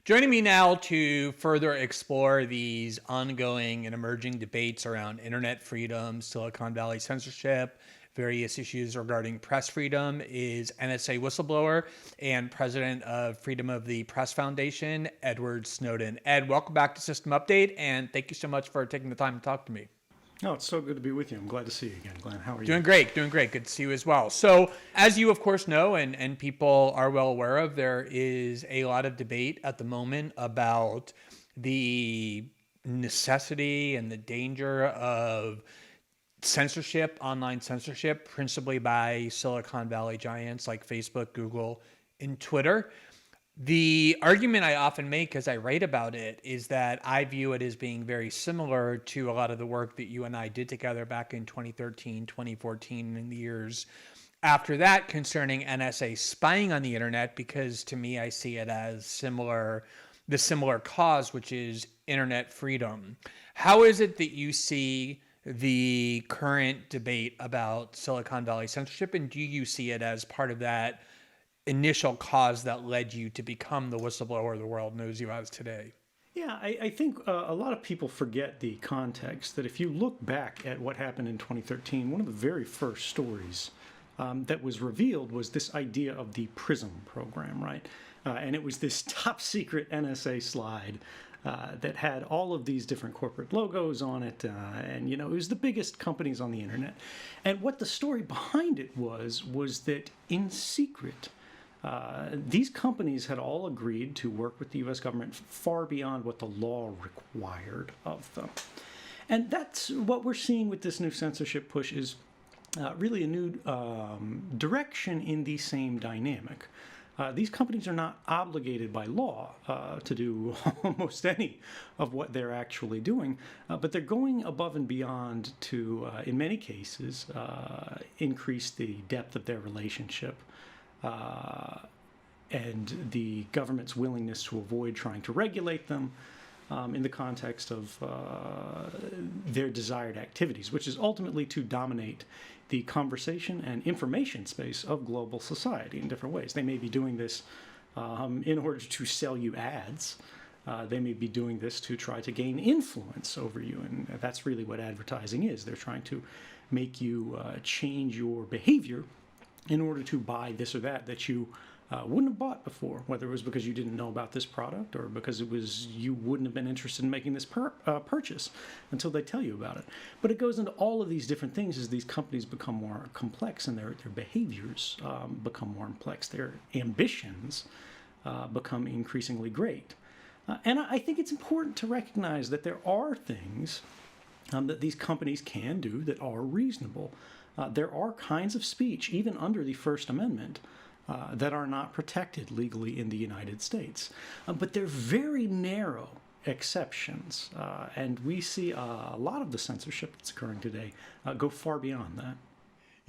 Joining me now to further explore these ongoing and emerging debates around internet freedom, Silicon Valley censorship, various issues regarding press freedom is NSA whistleblower and president of Freedom of the Press Foundation, Edward Snowden. Ed, welcome back to System Update, and thank you so much for taking the time to talk to me. Oh, it's so good to be with you. I'm glad to see you again, Glenn. How are you? Doing great. Good to see you as well. So, as you, of course, know, and people are well aware of, there is a lot of debate at the moment about the necessity and the danger of censorship, online censorship, principally by Silicon Valley giants like Facebook, Google, and Twitter. The argument I often make as I write about it is that I view it as being very similar to a lot of the work that you and I did together back in 2013, 2014, and the years after that concerning NSA spying on the internet, because to me, I see it as the similar cause, which is internet freedom. How is it that you see the current debate about Silicon Valley censorship, and do you see it as part of that initial cause that led you to become the whistleblower the world knows you as today? Yeah, I think a lot of people forget the context that if you look back at what happened in 2013, one of the very first stories that was revealed was this idea of the PRISM program, right? And it was this top secret NSA slide that had all of these different corporate logos on it, and it was the biggest companies on the internet. And what the story behind it was that in secret, these companies had all agreed to work with the U.S. government far beyond what the law required of them. And that's what we're seeing with this new censorship push is really a new direction in the same dynamic. These companies are not obligated by law to do almost any of what they're actually doing, but they're going above and beyond to, in many cases, increase the depth of their relationship and the government's willingness to avoid trying to regulate them in the context of their desired activities, which is ultimately to dominate the conversation and information space of global society in different ways. They may be doing this in order to sell you ads. They may be doing this to try to gain influence over you, and that's really what advertising is. They're trying to make you change your behavior in order to buy this or that you wouldn't have bought before, whether it was because you didn't know about this product or because you wouldn't have been interested in making this purchase until they tell you about it. But it goes into all of these different things as these companies become more complex and their behaviors become more complex. Their ambitions become increasingly great. And I think it's important to recognize that there are things that these companies can do that are reasonable. There are kinds of speech, even under the First Amendment, that are not protected legally in the United States. But they're very narrow exceptions, and we see a lot of the censorship that's occurring today go far beyond that.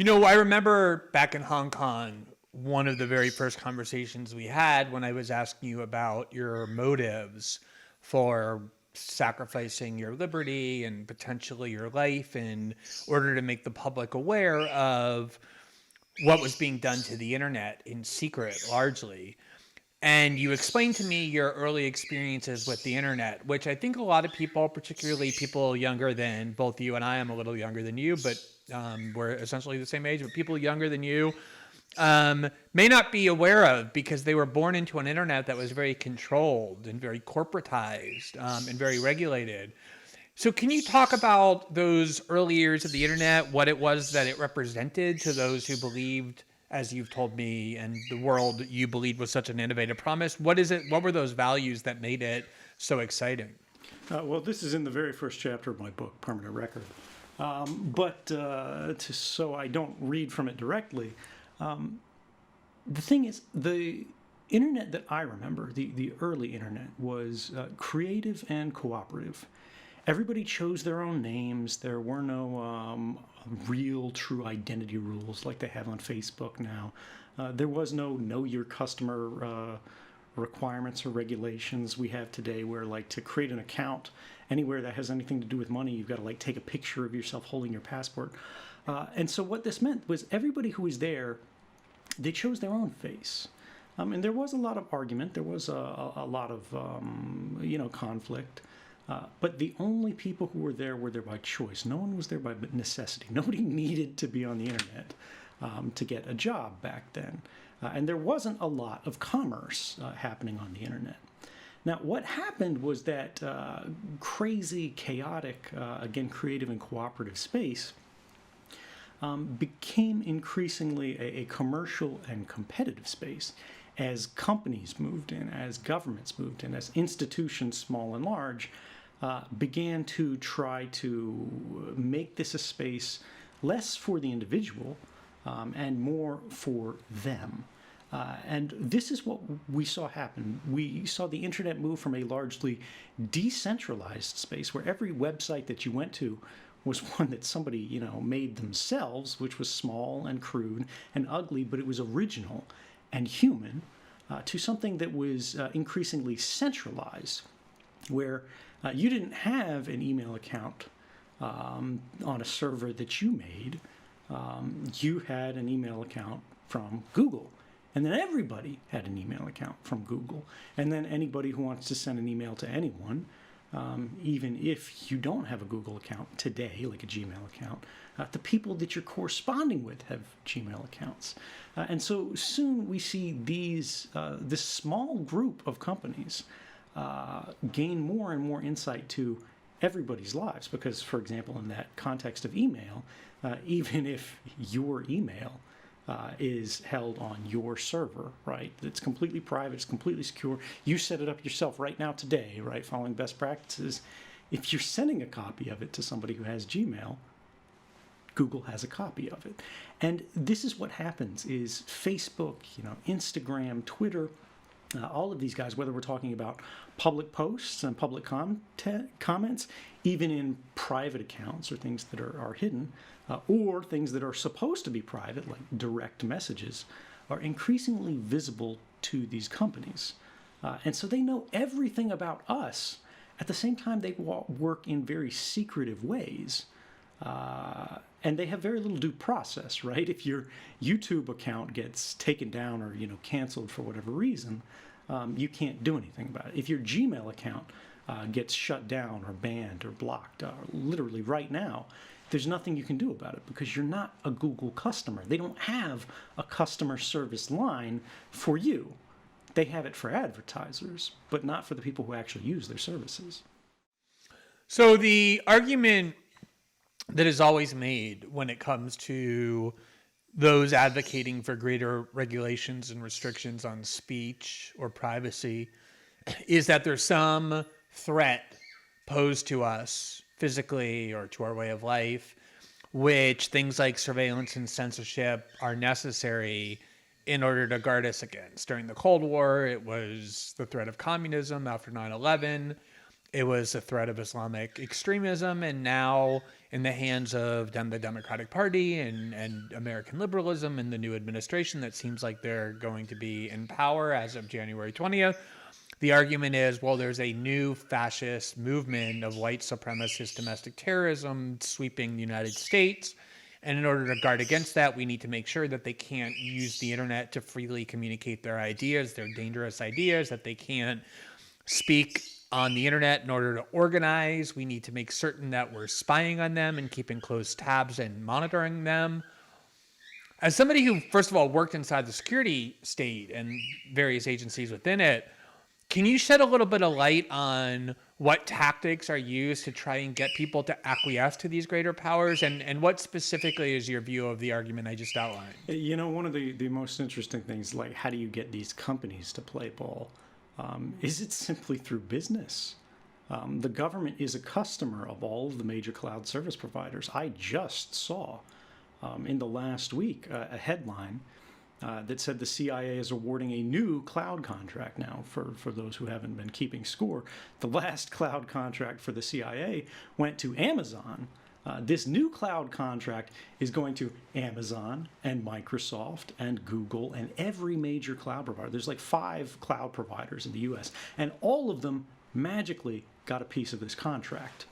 I remember back in Hong Kong, one of the very first conversations we had when I was asking you about your motives for sacrificing your liberty and potentially your life in order to make the public aware of what was being done to the internet in secret, largely. And you explained to me your early experiences with the internet, which I think a lot of people, particularly people younger than both you and I, I'm a little younger than you, but we're essentially the same age, but people younger than you may not be aware of because they were born into an internet that was very controlled and very corporatized and very regulated. So can you talk about those early years of the internet, what it was that it represented to those who believed, as you've told me, and the world you believed was such an innovative promise? What were those values that made it so exciting? Well, this is in the very first chapter of my book, Permanent Record. So I don't read from it directly, the thing is, the internet that I remember, the early internet, was creative and cooperative. Everybody chose their own names. There were no real, true identity rules like they have on Facebook now. There was no know your customer requirements or regulations we have today where, like, to create an account anywhere that has anything to do with money, you've got to, like, take a picture of yourself holding your passport. And so what this meant was everybody who was there, they chose their own face. And there was a lot of argument. There was a lot of, conflict. But the only people who were there by choice. No one was there by necessity. Nobody needed to be on the internet to get a job back then. And there wasn't a lot of commerce happening on the internet. Now, what happened was that crazy, chaotic, again, creative and cooperative space became increasingly a commercial and competitive space as companies moved in, as governments moved in, as institutions, small and large, began to try to make this a space less for the individual and more for them. And this is what we saw happen. We saw the internet move from a largely decentralized space where every website that you went to was one that somebody, made themselves, which was small and crude and ugly, but it was original and human, to something that was increasingly centralized, where you didn't have an email account on a server that you made. You had an email account from Google. And then everybody had an email account from Google. And then anybody who wants to send an email to anyone, even if you don't have a Google account today, like a Gmail account, the people that you're corresponding with have Gmail accounts. And so soon we see this small group of companies gain more and more insight to everybody's lives. Because, for example, in that context of email, even if your email is held on your server, right? It's completely private, it's completely secure. You set it up yourself right now today, right? Following best practices. If you're sending a copy of it to somebody who has Gmail, Google has a copy of it. And this is what happens is Facebook, Instagram, Twitter, all of these guys, whether we're talking about public posts and public comments, even in private accounts or things that are hidden, or things that are supposed to be private, like direct messages, are increasingly visible to these companies. And so they know everything about us. At the same time, they work in very secretive ways. And they have very little due process, right? If your YouTube account gets taken down or canceled for whatever reason, you can't do anything about it. If your Gmail account gets shut down or banned or blocked, literally right now, there's nothing you can do about it because you're not a Google customer. They don't have a customer service line for you. They have it for advertisers, but not for the people who actually use their services. So the argument that is always made when it comes to those advocating for greater regulations and restrictions on speech or privacy is that there's some threat posed to us physically or to our way of life, which things like surveillance and censorship are necessary in order to guard us against. During the Cold War, it was the threat of communism. After 9/11, it was the threat of Islamic extremism. And now in the hands of the Democratic Party and American liberalism and the new administration that seems like they're going to be in power as of January 20th, the argument is, well, there's a new fascist movement of white supremacist domestic terrorism sweeping the United States. And in order to guard against that, we need to make sure that they can't use the internet to freely communicate their ideas, their dangerous ideas, that they can't speak on the internet in order to organize. We need to make certain that we're spying on them and keeping close tabs and monitoring them. As somebody who, first of all, worked inside the security state and various agencies within it, can you shed a little bit of light on what tactics are used to try and get people to acquiesce to these greater powers? And what specifically is your view of the argument I just outlined? One of the most interesting things, like how do you get these companies to play ball? Is it simply through business? The government is a customer of all of the major cloud service providers. I just saw in the last week a headline that said the CIA is awarding a new cloud contract now for those who haven't been keeping score. The last cloud contract for the CIA went to Amazon. This new cloud contract is going to Amazon and Microsoft and Google and every major cloud provider. There's like 5 cloud providers in the US, and all of them magically got a piece of this contract.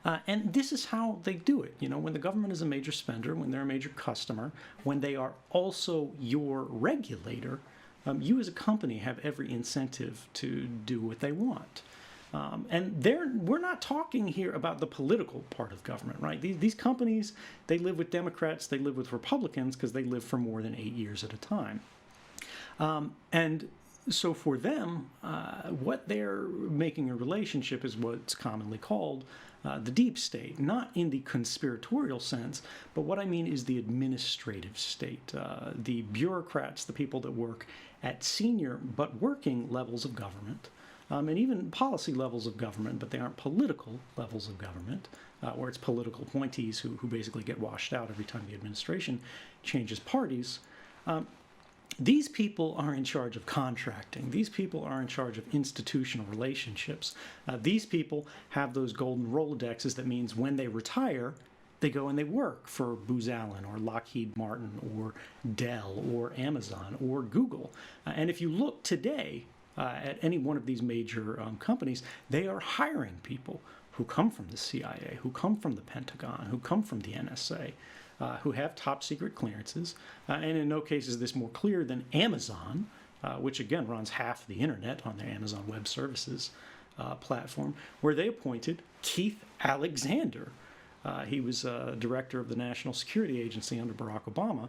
And this is how they do it. When the government is a major spender, when they're a major customer, when they are also your regulator, you as a company have every incentive to do what they want. And we're not talking here about the political part of government, right? These companies, they live with Democrats, they live with Republicans because they live for more than 8 years at a time. And so for them, what they're making a relationship is what's commonly called the deep state, not in the conspiratorial sense, but what I mean is the administrative state, the bureaucrats, the people that work at senior but working levels of government, and even policy levels of government, but they aren't political levels of government, where it's political appointees who basically get washed out every time the administration changes parties. These people are in charge of contracting. These people are in charge of institutional relationships. These people have those golden Rolodexes that means when they retire, they go and they work for Booz Allen or Lockheed Martin or Dell or Amazon or Google. And if you look today at any one of these major companies, they are hiring people who come from the CIA, who come from the Pentagon, who come from the NSA, who have top secret clearances. And in no case is this more clear than Amazon, which again runs half the internet on their Amazon Web Services platform, where they appointed Keith Alexander. He was director of the National Security Agency under Barack Obama.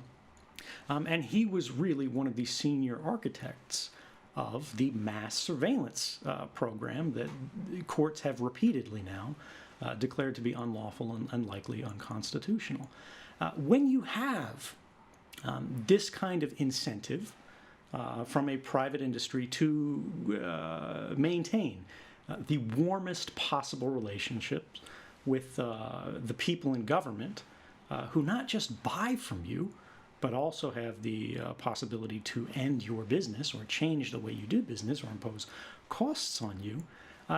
And he was really one of the senior architects of the mass surveillance program that courts have repeatedly now declared to be unlawful and likely unconstitutional. When you have this kind of incentive from a private industry to maintain the warmest possible relationships with the people in government who not just buy from you, but also have the possibility to end your business or change the way you do business or impose costs on you,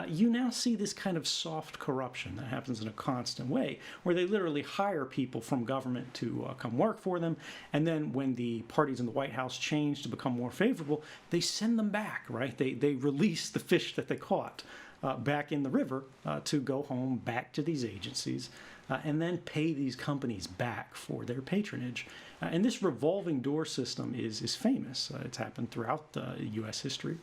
you now see this kind of soft corruption that happens in a constant way, where they literally hire people from government to come work for them, and then when the parties in the White House change to become more favorable, they send them back, right? They release the fish that they caught back in the river to go home back to these agencies and then pay these companies back for their patronage. And this revolving door system is famous. It's happened throughout U.S. history.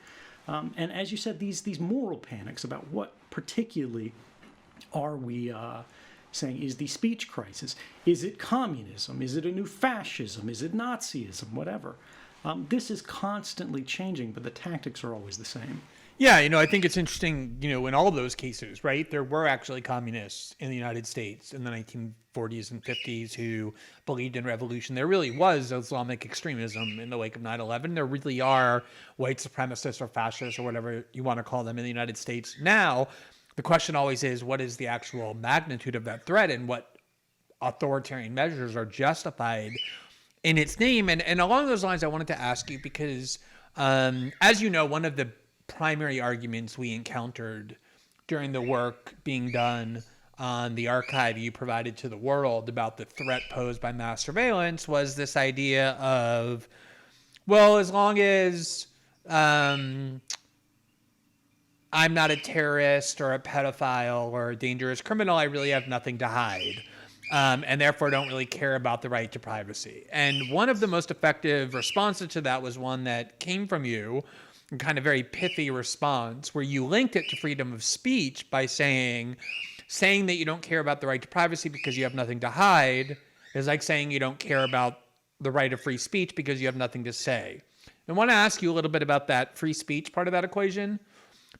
And as you said, these moral panics about what particularly are we saying is the speech crisis. Is it communism? Is it a new fascism? Is it Nazism? Whatever. This is constantly changing, but the tactics are always the same. Yeah, I think it's interesting, in all of those cases, right? There were actually communists in the United States in the 1940s and 50s who believed in revolution. There really was Islamic extremism in the wake of 9/11. There really are white supremacists or fascists or whatever you want to call them in the United States. Now, the question always is, what is the actual magnitude of that threat and what authoritarian measures are justified in its name? And along those lines, I wanted to ask you because, as you know, one of the primary arguments we encountered during the work being done on the archive you provided to the world about the threat posed by mass surveillance was this idea of, well, as long as I'm not a terrorist or a pedophile or a dangerous criminal, I really have nothing to hide. And therefore don't really care about the right to privacy. And one of the most effective responses to that was one that came from you, a kind of very pithy response, where you linked it to freedom of speech by saying that you don't care about the right to privacy because you have nothing to hide is like saying you don't care about the right of free speech because you have nothing to say. I want to ask you a little bit about that free speech part of that equation,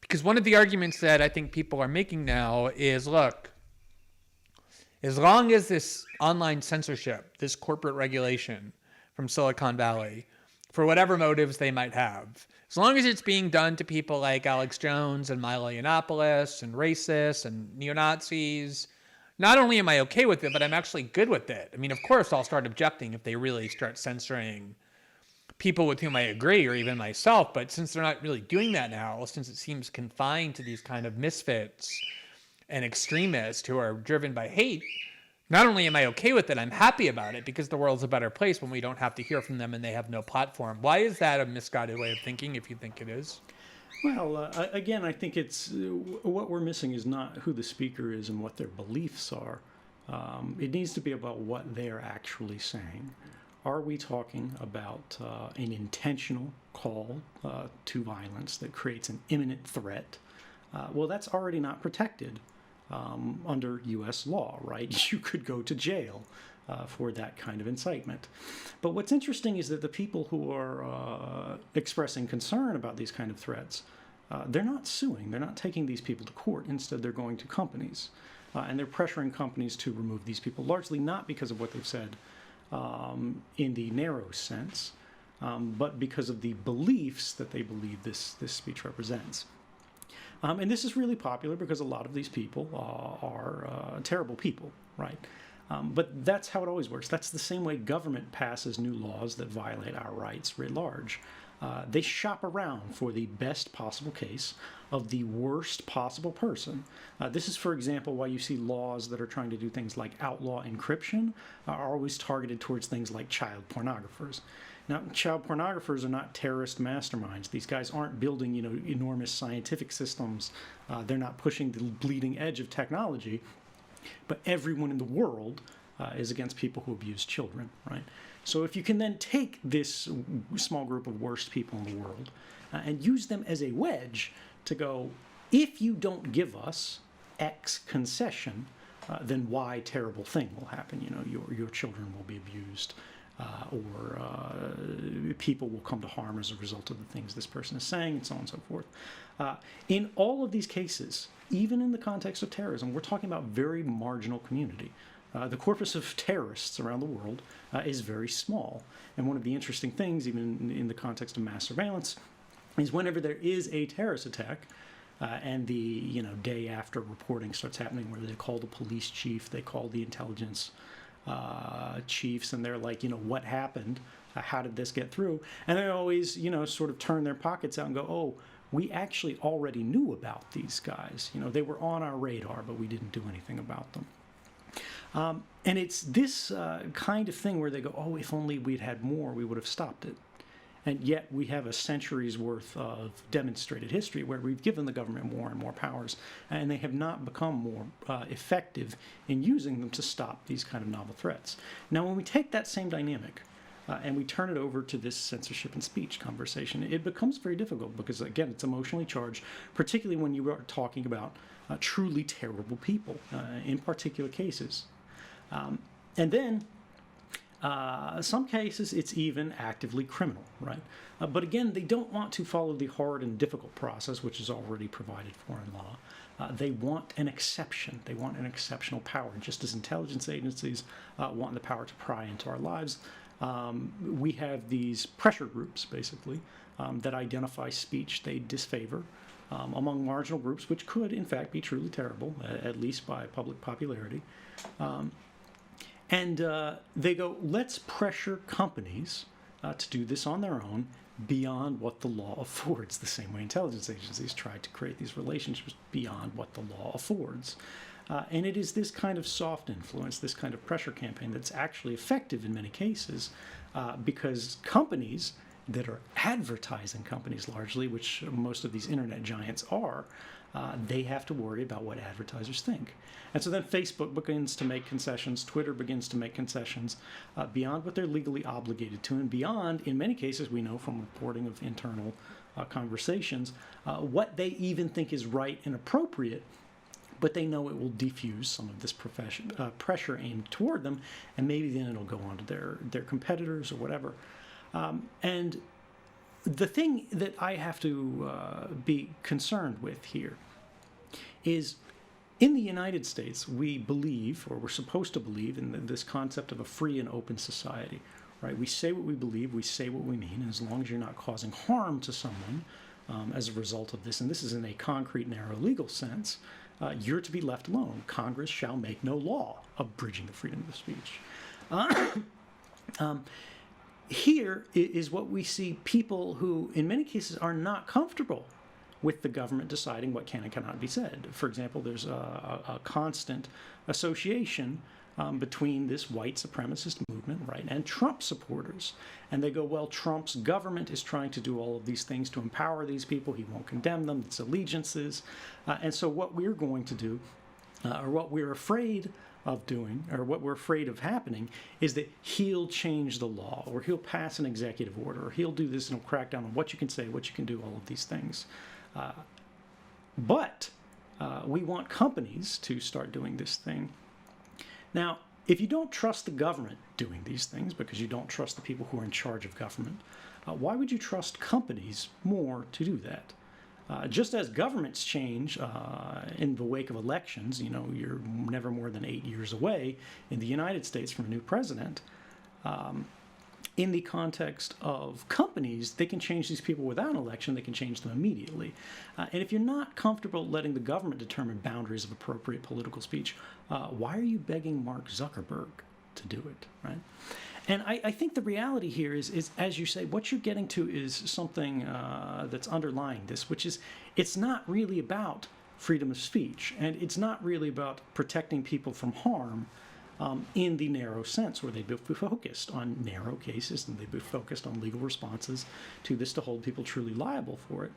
because one of the arguments that I think people are making now is, look, as long as this online censorship, this corporate regulation from Silicon Valley, for whatever motives they might have, as long as it's being done to people like Alex Jones and Milo Yiannopoulos and racists and neo-Nazis, not only am I okay with it, but I'm actually good with it. I mean, of course, I'll start objecting if they really start censoring people with whom I agree, or even myself. But since they're not really doing that now, since it seems confined to these kind of misfits and extremists who are driven by hate, not only am I okay with it, I'm happy about it because the world's a better place when we don't have to hear from them and they have no platform. Why is that a misguided way of thinking, if you think it is? Well, again, I think it's what we're missing is not who the speaker is and what their beliefs are. It needs to be about what they are actually saying. Are we talking about an intentional call to violence that creates an imminent threat? Well, that's already not protected under U.S. law, right? You could go to jail for that kind of incitement. But what's interesting is that the people who are expressing concern about these kind of threats, they're not suing. They're not taking these people to court. Instead, they're going to companies. And they're pressuring companies to remove these people, largely not because of what they've said in the narrow sense, but because of the beliefs that they believe this speech represents. And this is really popular because a lot of these people are terrible people, right? But that's how it always works. That's the same way government passes new laws that violate our rights writ large. They shop around for the best possible case of the worst possible person. This is, for example, why you see laws that are trying to do things like outlaw encryption are always targeted towards things like child pornographers. Now, child pornographers are not terrorist masterminds. These guys aren't building, enormous scientific systems. They're not pushing the bleeding edge of technology. But everyone in the world is against people who abuse children, right? So if you can then take this small group of worst people in the world and use them as a wedge to go, if you don't give us X concession, then Y terrible thing will happen. Your children will be abused, or people will come to harm as a result of the things this person is saying, and so on and so forth. In all of these cases, even in the context of terrorism, we're talking about very marginal community. The corpus of terrorists around the world is very small. And one of the interesting things, even in the context of mass surveillance, is whenever there is a terrorist attack, and the day after reporting starts happening, where they call the police chief, they call the intelligence chiefs, and they're like, what happened? How did this get through? And they always, sort of turn their pockets out and go, oh, we actually already knew about these guys. They were on our radar, but we didn't do anything about them. And it's this kind of thing where they go, oh, if only we'd had more, we would have stopped it. And yet we have a century's worth of demonstrated history where we've given the government more and more powers, and they have not become more effective in using them to stop these kind of novel threats. Now, when we take that same dynamic and we turn it over to this censorship and speech conversation, it becomes very difficult because, again, it's emotionally charged, particularly when you are talking about truly terrible people in particular cases. And then some cases it's even actively criminal, right? But again, they don't want to follow the hard and difficult process, which is already provided for in law. They want an exception. They want an exceptional power. Just as intelligence agencies want the power to pry into our lives, we have these pressure groups, basically, that identify speech they disfavor among marginal groups, which could, in fact, be truly terrible, at least by public popularity. And they go, let's pressure companies to do this on their own beyond what the law affords, the same way intelligence agencies try to create these relationships beyond what the law affords. And it is this kind of soft influence, this kind of pressure campaign that's actually effective in many cases because companies that are advertising companies largely, which most of these internet giants are, they have to worry about what advertisers think. And so then Facebook begins to make concessions, Twitter begins to make concessions beyond what they're legally obligated to, and beyond, in many cases, we know from reporting of internal conversations, what they even think is right and appropriate, but they know it will defuse some of this pressure aimed toward them, and maybe then it'll go on to their competitors or whatever. And the thing that I have to be concerned with here is in the United States, we believe, or we're supposed to believe, in this concept of a free and open society, right? We say what we believe, we say what we mean, and as long as you're not causing harm to someone as a result of this, and this is in a concrete, narrow legal sense, you're to be left alone. Congress shall make no law abridging the freedom of speech. Here is what we see people who, in many cases, are not comfortable with the government deciding what can and cannot be said. For example, there's a constant association between this white supremacist movement, right, and Trump supporters. And they go, well, Trump's government is trying to do all of these things to empower these people. He won't condemn them. It's allegiances. And so what we're going to do, or what we're afraid of doing, or what we're afraid of happening, is that he'll change the law, or he'll pass an executive order, or he'll do this and he'll crack down on what you can say, what you can do, all of these things. But we want companies to start doing this thing. Now, if you don't trust the government doing these things because you don't trust the people who are in charge of government, why would you trust companies more to do that? Just as governments change in the wake of elections, you know, you're never more than 8 years away in the United States from a new president. In the context of companies, they can change these people without an election. They can change them immediately. And if you're not comfortable letting the government determine boundaries of appropriate political speech, why are you begging Mark Zuckerberg to do it, right? And I think the reality here is, as you say, what you're getting to is something that's underlying this, which is it's not really about freedom of speech, and it's not really about protecting people from harm in the narrow sense, where they'd be focused on narrow cases and they'd be focused on legal responses to this to hold people truly liable for it.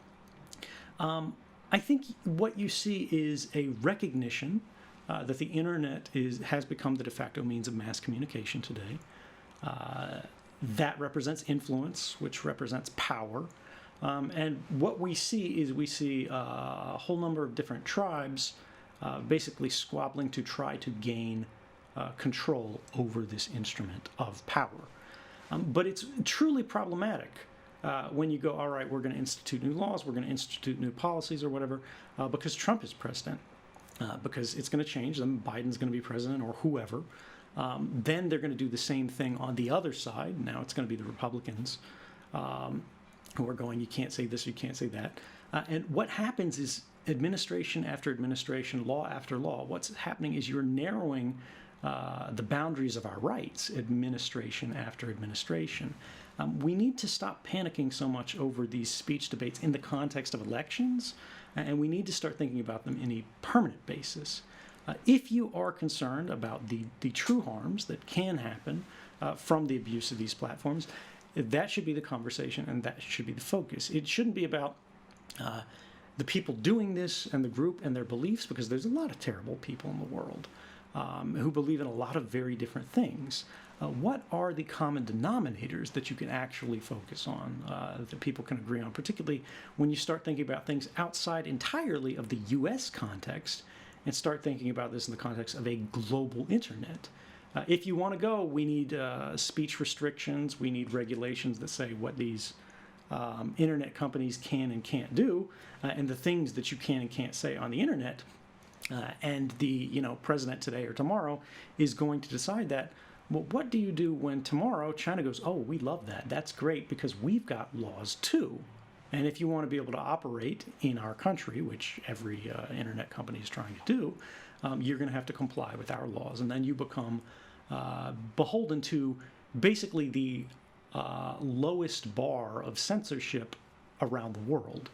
I think what you see is a recognition that the internet has become the de facto means of mass communication today. That represents influence, which represents power. And what we see is a whole number of different tribes basically squabbling to try to gain control over this instrument of power. But it's truly problematic when you go, all right, we're going to institute new laws, we're going to institute new policies or whatever, because Trump is president, because it's going to change, then Biden's going to be president or whoever. Then they're going to do the same thing on the other side. Now it's going to be the Republicans who are going, you can't say this, you can't say that. And what happens is administration after administration, law after law, what's happening is you're narrowing the boundaries of our rights, administration after administration. We need to stop panicking so much over these speech debates in the context of elections, and we need to start thinking about them in a permanent basis. If you are concerned about the true harms that can happen from the abuse of these platforms, that should be the conversation and that should be the focus. It shouldn't be about the people doing this and the group and their beliefs, because there's a lot of terrible people in the world who believe in a lot of very different things. What are the common denominators that you can actually focus on, that people can agree on, particularly when you start thinking about things outside entirely of the U.S. context and start thinking about this in the context of a global internet? If you want to go, we need speech restrictions, we need regulations that say what these internet companies can and can't do, and the things that you can and can't say on the internet. And the president today or tomorrow is going to decide that. Well, what do you do when tomorrow China goes, oh, we love that. That's great because we've got laws too. And if you want to be able to operate in our country, which every internet company is trying to do, you're going to have to comply with our laws. And then you become beholden to basically the lowest bar of censorship around the world.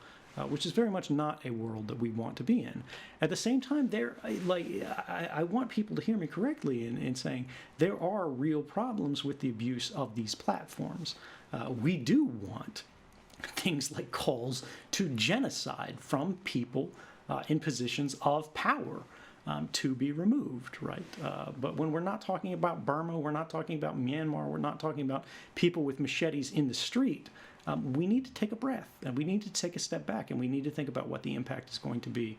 Which is very much not a world that we want to be in. At the same time, I want people to hear me correctly in saying there are real problems with the abuse of these platforms. We do want things like calls to genocide from people in positions of power to be removed, right? But when we're not talking about Burma, we're not talking about Myanmar, we're not talking about people with machetes in the street, we need to take a breath, and we need to take a step back, and we need to think about what the impact is going to be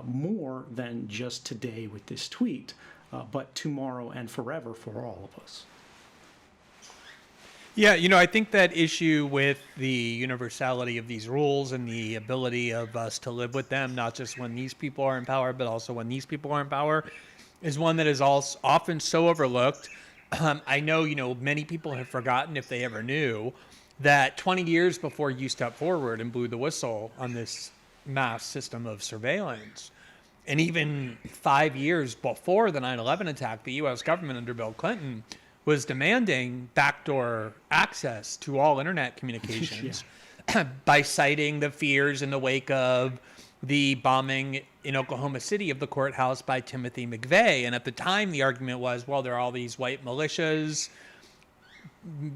more than just today with this tweet, but tomorrow and forever for all of us. Yeah, I think that issue with the universality of these rules and the ability of us to live with them, not just when these people are in power, but also when these people are in power, is one that is also often so overlooked. I know, many people have forgotten, if they ever knew, that 20 years before you stepped forward and blew the whistle on this mass system of surveillance, and even 5 years before the 9/11 attack, the U.S. government under Bill Clinton was demanding backdoor access to all internet communications by citing the fears in the wake of the bombing in Oklahoma City of the courthouse by Timothy McVeigh. And at the time, the argument was, well, there are all these white militias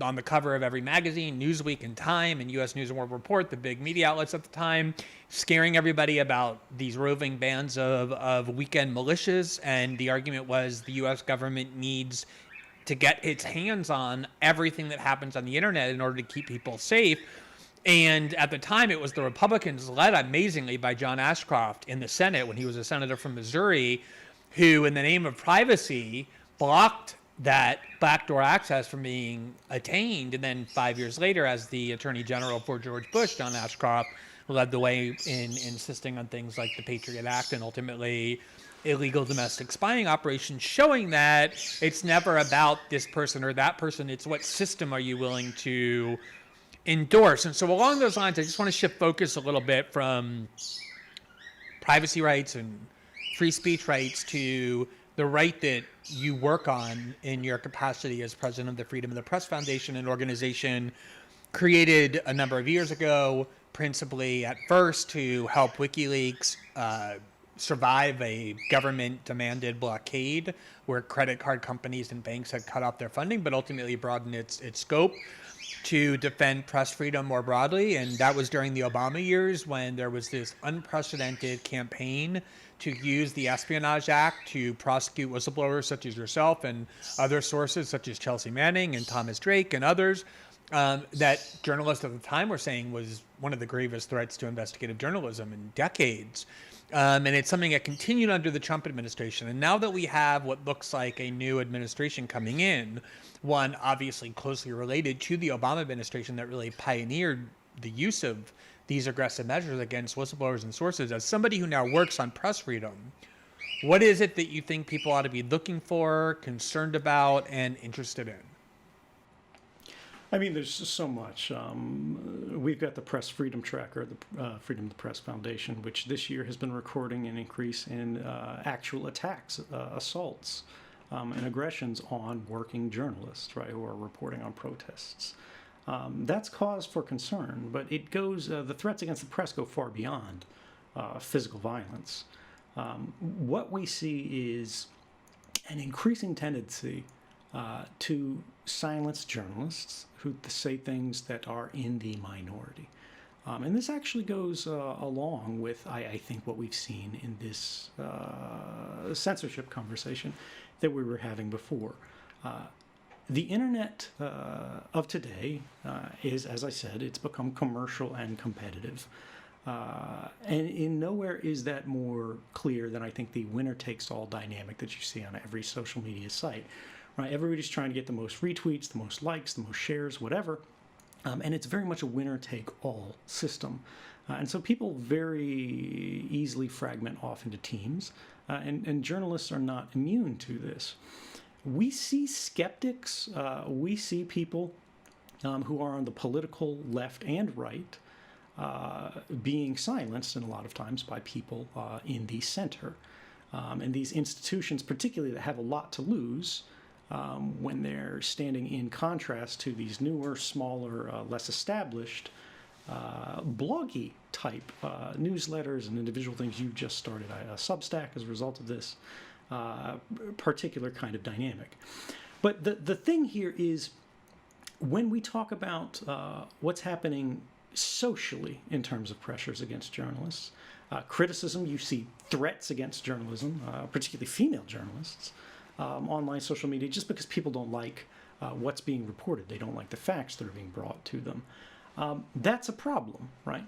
on the cover of every magazine, Newsweek and Time and U.S. News and World Report, the big media outlets at the time, scaring everybody about these roving bands of weekend militias. And the argument was the U.S. government needs to get its hands on everything that happens on the internet in order to keep people safe. And at the time, it was the Republicans, led amazingly by John Ashcroft in the Senate when he was a senator from Missouri, who, in the name of privacy, blocked that backdoor access from being attained. And then 5 years later, as the Attorney General for George Bush, John Ashcroft led the way in insisting on things like the Patriot Act and ultimately illegal domestic spying operations, showing that it's never about this person or that person. It's what system are you willing to endorse. And so along those lines, I just want to shift focus a little bit from privacy rights and free speech rights to the right that you work on in your capacity as president of the Freedom of the Press Foundation, an organization created a number of years ago, principally at first to help WikiLeaks survive a government-demanded blockade where credit card companies and banks had cut off their funding, but ultimately broadened its scope to defend press freedom more broadly. And that was during the Obama years when there was this unprecedented campaign to use the Espionage Act to prosecute whistleblowers such as yourself and other sources such as Chelsea Manning and Thomas Drake and others, that journalists at the time were saying was one of the gravest threats to investigative journalism in decades. And it's something that continued under the Trump administration. And now that we have what looks like a new administration coming in, one obviously closely related to the Obama administration that really pioneered the use of these aggressive measures against whistleblowers and sources, as somebody who now works on press freedom, what is it that you think people ought to be looking for, concerned about, and interested in? I mean, there's just so much. We've got the Press Freedom Tracker, the Freedom of the Press Foundation, which this year has been recording an increase in actual attacks, assaults, and aggressions on working journalists, right, who are reporting on protests. That's cause for concern, but it goes, the threats against the press go far beyond physical violence. What we see is an increasing tendency to silence journalists who say things that are in the minority. And this actually goes along with, I think, what we've seen in this censorship conversation that we were having before. The internet of today is, as I said, it's become commercial and competitive. And in nowhere is that more clear than I think the winner-takes-all dynamic that you see on every social media site. Right? Everybody's trying to get the most retweets, the most likes, the most shares, whatever. And it's very much a winner-take-all system. And so people very easily fragment off into teams, and journalists are not immune to this. We see skeptics, we see people who are on the political left and right being silenced, and a lot of times by people in the center. And these institutions, particularly that have a lot to lose, when they're standing in contrast to these newer, smaller, less established, bloggy type newsletters and individual things. You just started a Substack as a result of this particular kind of dynamic. But the thing here is, when we talk about what's happening socially in terms of pressures against journalists, criticism, you see threats against journalism, particularly female journalists, online social media, just because people don't like what's being reported. They don't like the facts that are being brought to them. That's a problem, right?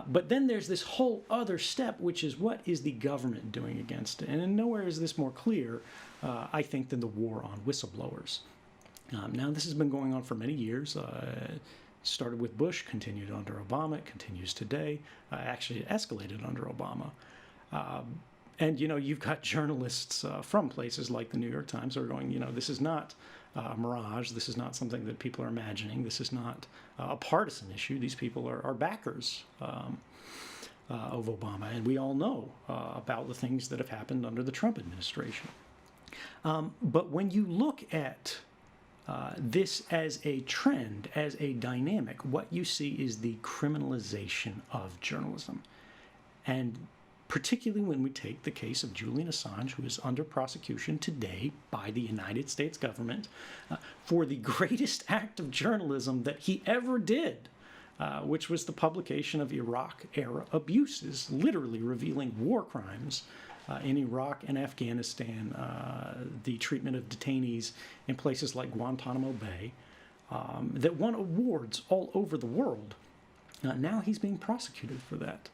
But then there's this whole other step, which is, what is the government doing against it? And in nowhere is this more clear, I think, than the war on whistleblowers. Now, this has been going on for many years. Started with Bush, continued under Obama, it continues today. Actually, it escalated under Obama. And, you've got journalists from places like the New York Times who are going, this is not a mirage. This is not something that people are imagining. This is not a partisan issue. These people are backers of Obama. And we all know about the things that have happened under the Trump administration. But when you look at this as a trend, as a dynamic, what you see is the criminalization of journalism. And particularly when we take the case of Julian Assange, who is under prosecution today by the United States government for the greatest act of journalism that he ever did, which was the publication of Iraq-era abuses, literally revealing war crimes in Iraq and Afghanistan, the treatment of detainees in places like Guantanamo Bay, that won awards all over the world. Now he's being prosecuted for that.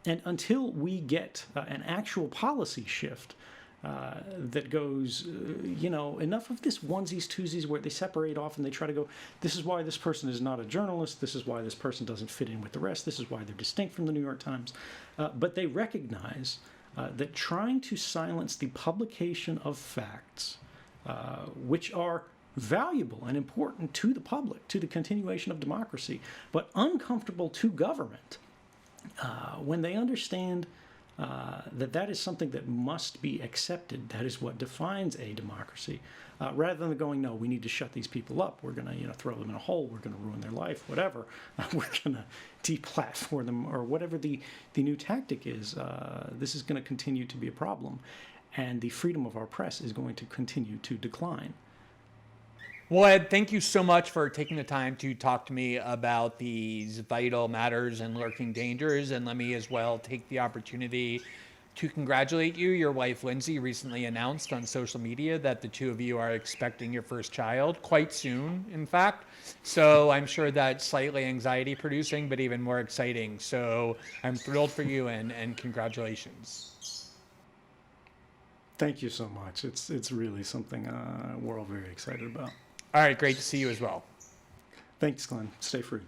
And until we get an actual policy shift that goes, enough of this onesies, twosies where they separate off and they try to go, this is why this person is not a journalist, this is why this person doesn't fit in with the rest, this is why they're distinct from the New York Times. But they recognize that trying to silence the publication of facts, which are valuable and important to the public, to the continuation of democracy, but uncomfortable to government, when they understand that is something that must be accepted, that is what defines a democracy, rather than going, no, we need to shut these people up, we're going to throw them in a hole, we're going to ruin their life, whatever, we're going to deplatform them, or whatever the new tactic is, this is going to continue to be a problem, and the freedom of our press is going to continue to decline. Well, Ed, thank you so much for taking the time to talk to me about these vital matters and lurking dangers. And let me as well take the opportunity to congratulate you. Your wife, Lindsay, recently announced on social media that the two of you are expecting your first child quite soon, in fact. So I'm sure that's slightly anxiety producing, but even more exciting. So I'm thrilled for you and congratulations. Thank you so much. It's really something we're all very excited about. All right, great to see you as well. Thanks, Glenn. Stay free.